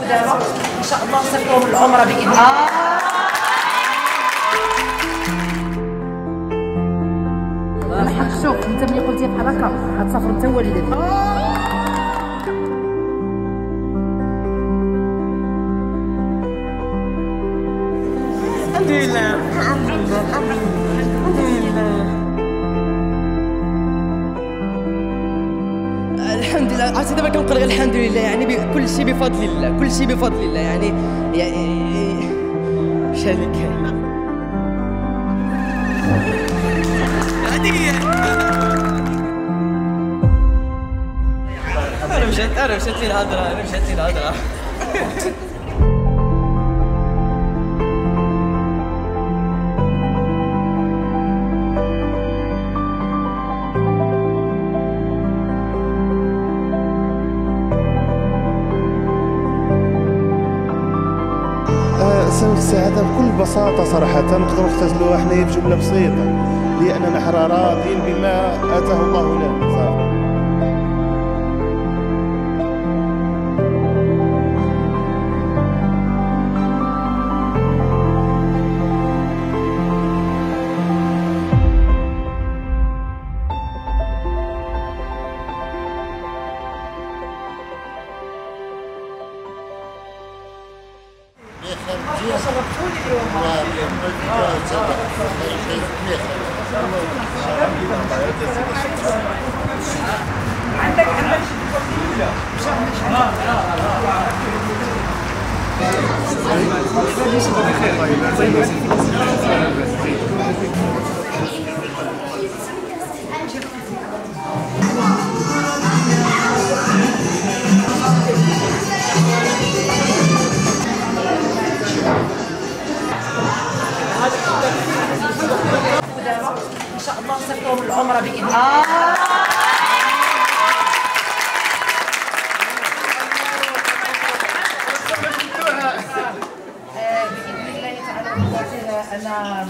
ودابا ان شاء الله نسافروا من العمره باذن الله. الحق شوف انت ملي قلتي بحال هكا غتسافر انت ووالدتك. الحمد لله الحمد لله الحمد لله الحمد لله. عرفتي دابا كنقول غير الحمد لله، يعني كل شيء بفضل الله، كل شيء بفضل الله. يعني شحال كاين هادي انا مشات لي الهضره سبب السعادة بكل بساطة صراحة نقدروا نختزلوها حنايا بجملة بسيطة، لأننا حنا راضين بما آتاه الله لنا صراحة. ودابا ان شاء الله نسافروا من العمره باذن الله. باذن الله تعالى انا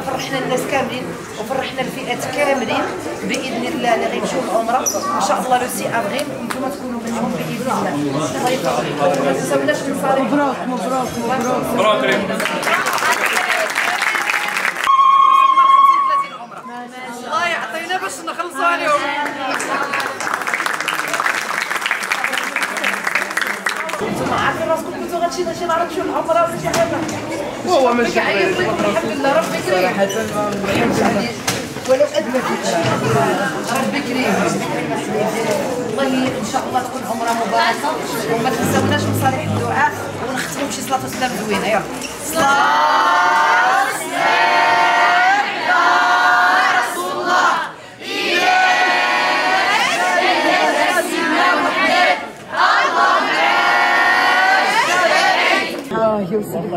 فرحنا الناس كاملين وفرحنا الفئات كاملين باذن الله اللي غيمشيو العمره ان شاء الله لو 6 افريل نتوما تكونوا منهم باذن الله. الله يبارك، ما تنساوناش من صالح. مبروك مبروك مبروك. الله يعطينا باش نخلصوا عليهم. انتوما عارفين راسكم كنتو غتمشي شي نهار تمشيو العمره ولا شي حاجه. هو ماشي عيط لكم الحمد لله ربي كريم. صراحه ولو ادنى ربي كريم. والله ان شاء الله تكون عمره مباركه وما تنساوناش من صالح الدعاء ونختموا بشي صلاه والسلام زوينه. يلا صلاه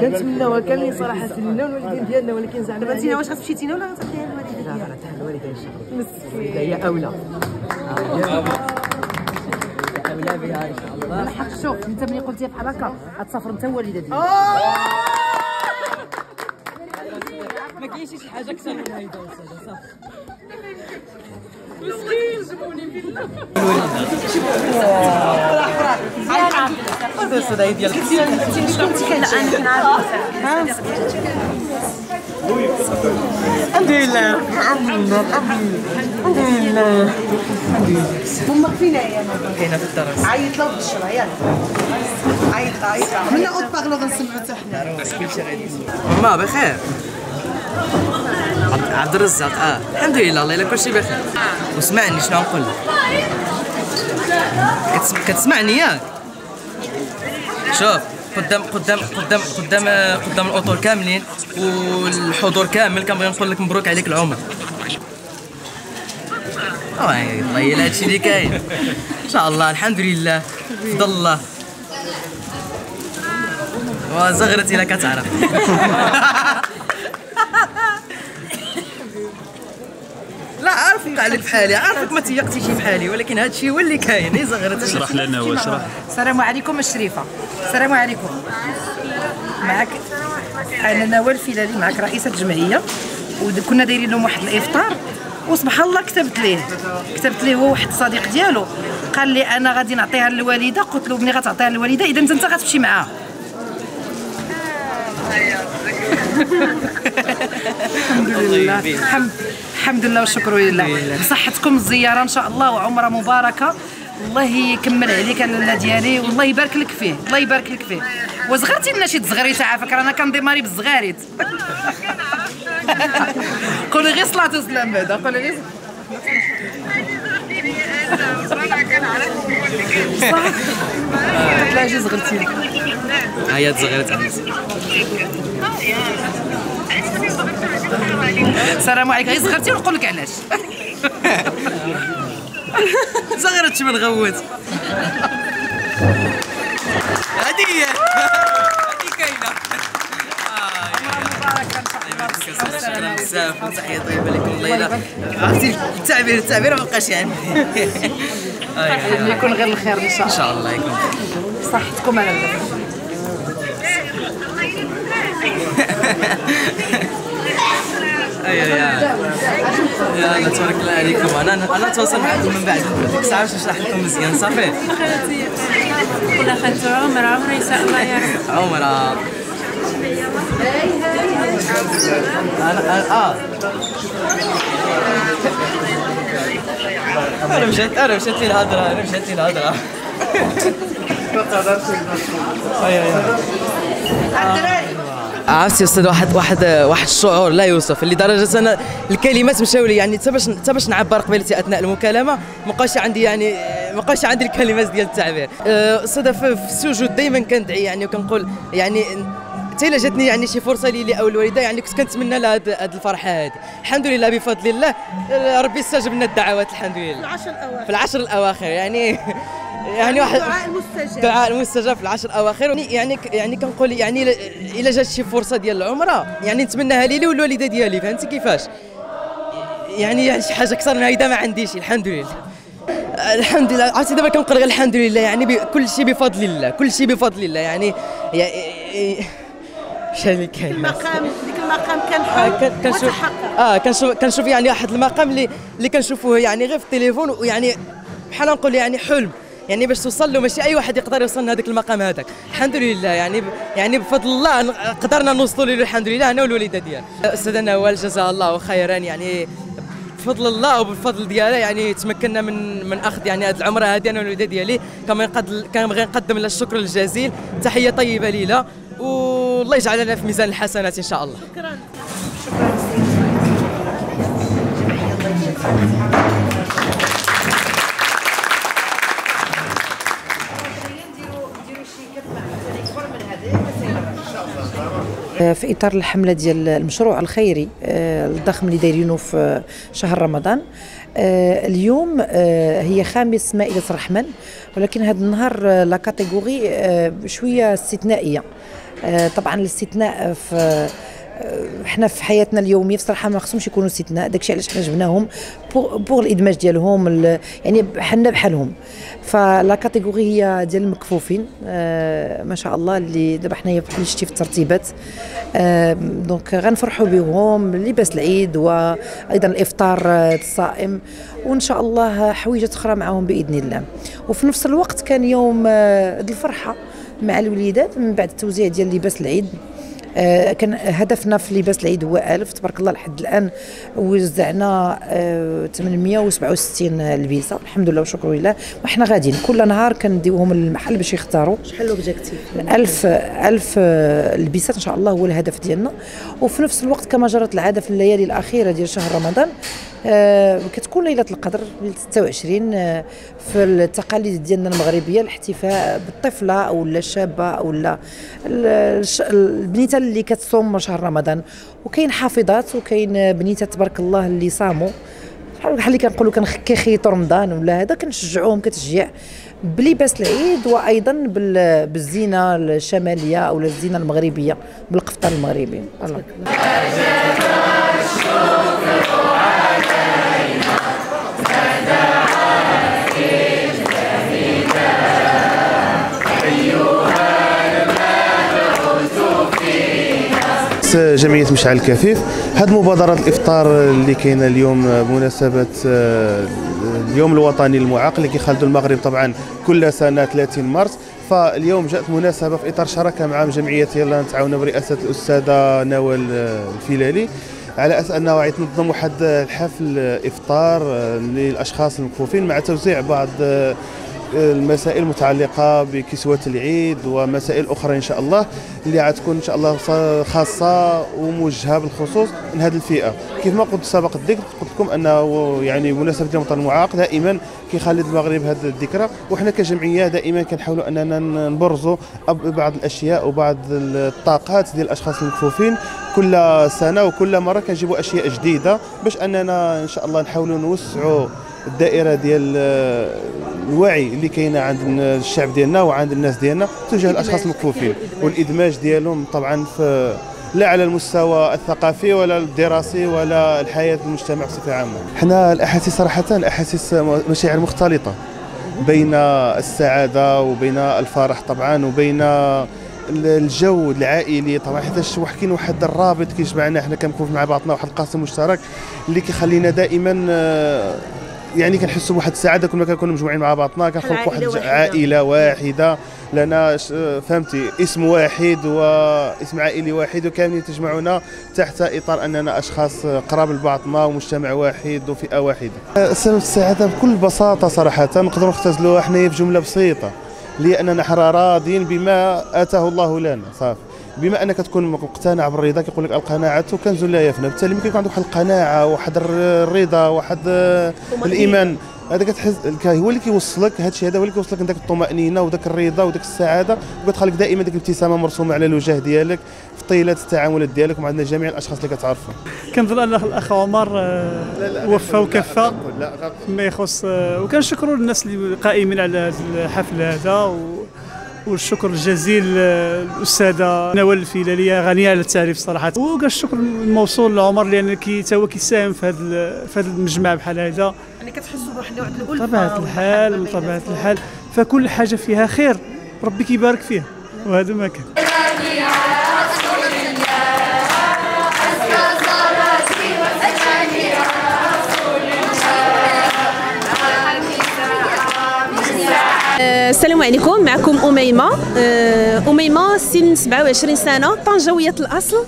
كنتمناوها كاملين صراحه لنا والوالدين ديالنا، ولكن زعما دابا انت واش غتمشيتينا ولا غتمشيتيها للوالدين ديالك؟ لا غنعطيها للوالدين ان شاء الله. مسكين هي اولى اولى بها ان شاء الله. الحق شوف انت ملي قلتي بحال هكا غتسافر انت ووالدتك. ما كاينش شي حاجه اكثر من هيدا صافي. مسكين جبوني بالله. هذا الصداي ديالك كنتي كنعاني كنعرف. الحمد لله الحمد لله الحمد لله. ماما فينا يا ماما؟ كاينه في الدرس. عيط لها بالشرا يلا عيط من اوت باغلو غنسمعوا حتى حنا. كلشي غادي. ماما بخير؟ عبد الرزاق الحمد لله الله الا كلشي بخير. وسمعني شنو نقول لك، كتسمعني ياك؟ شوف قدام الاطر كاملين والحضور كامل كنبغي نقول لك مبروك عليك العمر. والله الا هادشي اللي كاين ان شاء الله. الحمد لله فضل الله وزغرتي لا كتعرف. لا عارفك عليك بحالي، عارفك ما تيقتيش بحالي، ولكن هادشي هو اللي كاين. هي زغرتي. اشرح لنا واشرح. السلام عليكم الشريفه. السلام عليكم. معك انا نوال الفيلالي، معك رئيسه الجمعيه، وكنا دايرين لهم واحد الافطار وسبحان الله كتبت ليه هو واحد الصديق ديالو قال لي انا غادي نعطيها للوالده. قلت له ملي غتعطيها للوالده اذا انت غتمشي معاها. الحمد لله الحمد لله والشكر لله. بصحتكم الزياره ان شاء الله وعمره مباركه. الله يكمل عليك الاله ديالي والله يبارك لك فيه الله يبارك لك فيه. وصغرتي لنا شي تزغريت عافاك رانا كنديماري بالزغاريت. قولي غير صلاة وسلام بعدا قولي غير صح. لا جي زغرتي هيا تزغرت عندي. السلام عليكم. غير زغرتي ونقول لك علاش. زغرت من غوت. هادي كاينه. شكرا بزاف وتحيه طيبه لكم. الله يلا عرفتي التعبير ما بقاش يعني. يكون غير الخير ان شاء الله. ان شاء الله يكون صحتكم على الخير. يا تبارك الله عليكم. انا نتواصل معكم من بعد ديك الساعه باش نشرح لكم مزيان. صافي ولا خدتوا عمره ان شاء الله يا رب. عمره انا مشات لي الهضره عرفتي استاذ واحد الشعور لا يوصف لدرجه انا الكلمات مشاو لي يعني حتى باش نعبر قبيلتي اثناء المكالمه ما بقاش عندي الكلمات ديال التعبير. استاذ في السجود دائما كندعي يعني وكنقول يعني حتى الا جاتني يعني شي فرصه لي او الوالده يعني كنت كنتمنى لها هذه الفرحه هذه. الحمد لله بفضل الله ربي استجاب لنا الدعوات الحمد لله في العشر الاواخر يعني واحد دعاء المستجاب في العشر الاواخر. يعني كنقول يعني الا جات شي فرصه ديال العمره يعني نتمناها لي والوالده ديالي. فهمتي كيفاش يعني شي حاجه اكثر من هيدا ما عنديش. الحمد لله الحمد لله. عرفتي دابا كنقول غير الحمد لله يعني كل شيء بفضل الله كل شيء بفضل الله يعني شحال كاين المقام ديك المقام كان حلم وتحقق. كنشوف يعني واحد المقام اللي كنشوفوه يعني غير في التليفون ويعني بحال نقول يعني حلم يعني باش توصل له ماشي اي واحد يقدر يوصل لهذاك المقام هذاك. الحمد لله يعني بفضل الله قدرنا نوصلوا له الحمد لله انا والوالده ديالي. استاذ نوال جزاه الله خيرا يعني بفضل الله وبالفضل ديالها يعني تمكنا من اخذ يعني هذه العمره هذه انا والوالده ديالي. كنبغي نقدم لها الشكر الجزيل. تحيه طيبه ليلى والله يجعلنا في ميزان الحسنات ان شاء الله. شكرا. في اطار الحمله ديال المشروع الخيري الضخم اللي دايرينه في شهر رمضان. اليوم هي خامس مائده الرحمن ولكن هذا النهار لا كاتيجوري شويه استثنائيه. طبعا الاستثناء في حنا في حياتنا اليوميه بصراحه ما خصهمش يكونوا استثناء. داكشي علاش حنا جبناهم بوغ الادماج ديالهم يعني حنا بحالهم. فلا كاتيجوري هي ديال المكفوفين ما شاء الله اللي دابا حنايا بحال شتي في الترتيبات. دونك غنفرحوا بهم لباس العيد وايضا الافطار الصائم وان شاء الله حويجات اخرى معهم باذن الله. وفي نفس الوقت كان يوم الفرحه مع الوليدات من بعد التوزيع ديال لباس العيد. كان هدفنا في لباس العيد هو 1000 تبارك الله. لحد الان وزعنا 867 لبسه الحمد لله وشكر لله. وحنا غاديين كل نهار كنديوهم للمحل باش يختاروا. شحال لوبجيكتيف؟ 1000 لبسات ان شاء الله هو الهدف ديالنا. وفي نفس الوقت كما جرت العاده في الليالي الاخيره ديال شهر رمضان كتكون ليله القدر ليله 26 في التقاليد ديالنا المغربيه الاحتفاء بالطفله او الشابه او البنيته اللي كتصوم شهر رمضان. وكاين حافظات وكاين بنيتات تبارك الله اللي صاموا بحال اللي كنقولوا كيخيطوا رمضان ولا هذا كنشجعوهم كتشجيع بلباس العيد وايضا بالزينه الشماليه او الزينه المغربيه بالقفطان المغربي. جمعية مشعل الكفيف هذه مبادرة الإفطار اللي كاينة اليوم بمناسبة اليوم الوطني للمعاق اللي كيخلدوا المغرب طبعا كل سنه 30 مارس. فاليوم جاءت مناسبه في اطار شراكه مع جمعيه يلا نتعاونوا برئاسه الاستاذه نوال الفيلالي، على اساس انه يتنظم واحد الحفل افطار للاشخاص المكفوفين مع توزيع بعض المسائل المتعلقه بكسوه العيد ومسائل اخرى ان شاء الله اللي غتكون ان شاء الله خاصه وموجهه بالخصوص من هذه الفئه. كيف ما قلت سبق الذكر، قلت لكم انه يعني مناسبه اليوم الوطني المعاق دائما كيخلد المغرب هذه الذكرى، وحنا كجمعيه دائما كنحاولوا اننا نبرزوا بعض الاشياء وبعض الطاقات ديال الاشخاص المكفوفين كل سنه، وكل مره كنجيبوا اشياء جديده باش اننا ان شاء الله نحاولوا نوسعوا الدائره ديال الوعي اللي كاينه عند الشعب ديالنا وعند الناس ديالنا تجاه الاشخاص المكفوفين، والادماج ديالهم طبعا في لا على المستوى الثقافي ولا الدراسي ولا الحياه المجتمع بصفه عامه. حنا الاحاسيس صراحه احاسيس مشاعر مختلطه بين السعاده وبين الفرح طبعا وبين الجو العائلي طبعا، حيت كاين واحد الرابط كيجمعنا حنا كنكون مع بعضنا، واحد القاسم مشترك اللي كيخلينا دائما يعني كنحسوا بواحد السعاده كل ما كنكونوا مجموعين مع بعضنا، كنخلقوا واحد عائله واحده لنا فهمتي اسم واحد واسم عائلي واحد وكاملين تجمعنا تحت اطار اننا اشخاص قراب لبعضنا ومجتمع واحد وفئه واحده. سبب السعاده بكل بساطه صراحه نقدروا نختزلوها حنايا بجمله بسيطه، لاننا حنا راضين بما اتاه الله لنا صافي. بما انك تكون مقتنع بالرضا، كيقول لك القناعه كنز لا يفنى، بالتالي ملي كيكون عندك واحد القناعه واحد الرضا واحد الايمان، هذا كتحس هو اللي كيوصلك، هذا الشيء هذا هو اللي كيوصلك داك الطمانينه وداك الرضا وداك السعاده، وكتخليك دائما ديك الابتسامه مرسومه على الوجه ديالك في طيلات التعاملات ديالك مع جميع الاشخاص اللي كتعرفهم. كنظن ان الاخ عمر وفى وكفى فيما يخص، وكنشكروا الناس اللي قائمين على هذا الحفل هذا، والشكر الجزيل للاستاذه نوال الفيلاليه غنيه على التعريف صراحه، وكالشكر الموصول لعمر لان تا هو كيساهم في هذا المجمع بحال هذا. يعني كتحسوا بواحد النوع ديال الالفه بطبيعه الحال بطبيعه الحال، فكل حاجه فيها خير ربي كيبارك فيها، وهذا ما كان. السلام عليكم، معكم أميمة سن 27 سنة، طنجاوية الأصل.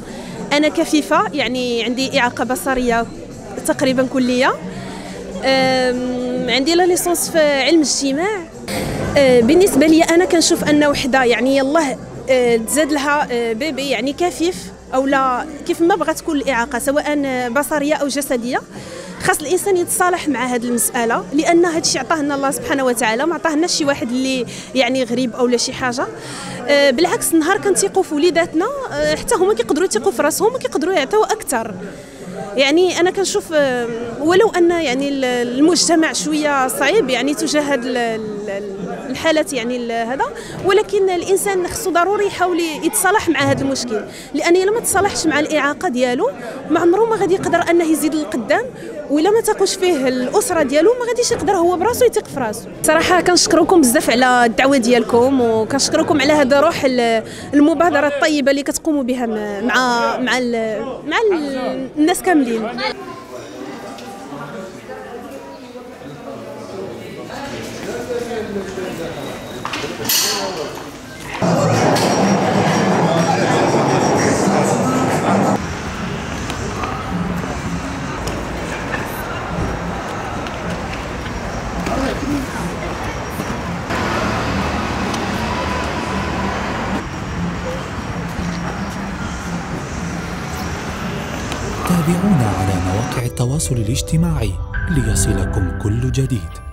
أنا كفيفة، يعني عندي إعاقة بصرية تقريبا كلية. عندي لا ليسونس في علم الاجتماع. بالنسبة لي أنا كنشوف أن وحدة يعني يلاه تزاد لها بيبي يعني كفيف أو لا كيف ما بغات تكون الإعاقة سواء بصرية أو جسدية، خاص الانسان يتصالح مع هذه المساله، لان هذا الشيء عطاه لنا الله سبحانه وتعالى، ما عطاهناش شي واحد اللي يعني غريب او لا شي حاجه. بالعكس نهار كنثيقوا في وليداتنا حتى هما كيقدروا يثيقوا في راسهم وكيقدروا يعطيو اكثر. يعني انا كنشوف ولو ان يعني المجتمع شويه صعيب يعني تجاه هذه الحالات يعني هذا، ولكن الانسان خصو ضروري يحاول يتصالح مع هذا المشكل، لان الا ما تصالحش مع الاعاقه ديالو ما عمره ما غادي يقدر انه يزيد للقدام، وإلا ما تاقوش فيه الاسره ديالو ما غاديش يقدر هو براسو يثيق في راسو. صراحه كنشكركم بزاف على الدعوه ديالكم، وكنشكركم على هذا روح المبادره الطيبه اللي كتقوموا بها مع الناس كاملين. تابعونا على مواقع التواصل الاجتماعي ليصلكم كل جديد.